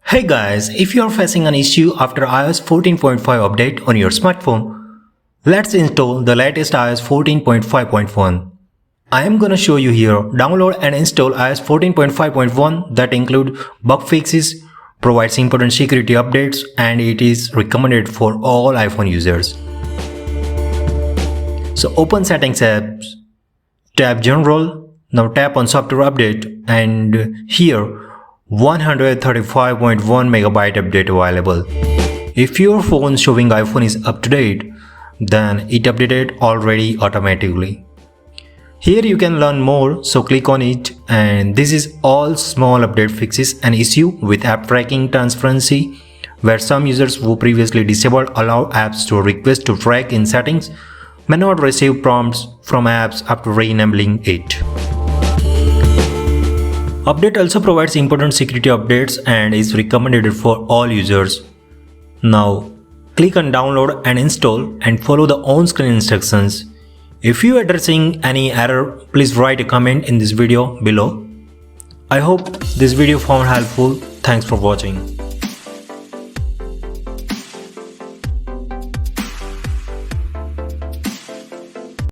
Hey guys, if you are facing an issue after iOS 14.5 update on your smartphone, let's install the latest iOS 14.5.1. I am gonna show you here download and install iOS 14.5.1 that include bug fixes, provides important security updates, and it is recommended for all iPhone users. So open Settings apps, tap General, now tap on Software Update, and here 135.1 megabyte update available. If your phone showing iPhone is up to date, then it updated already automatically. Here you can learn more, so click on it, and this is all small update fixes an issue with app tracking transparency, where some users who previously disabled allow apps to request to track in settings may not receive prompts from apps after re-enabling it. Update also provides important security updates and is recommended for all users. Now, click on download and install and follow the on-screen instructions. If you are addressing any error, please write a comment in this video below. I hope this video found helpful. Thanks for watching.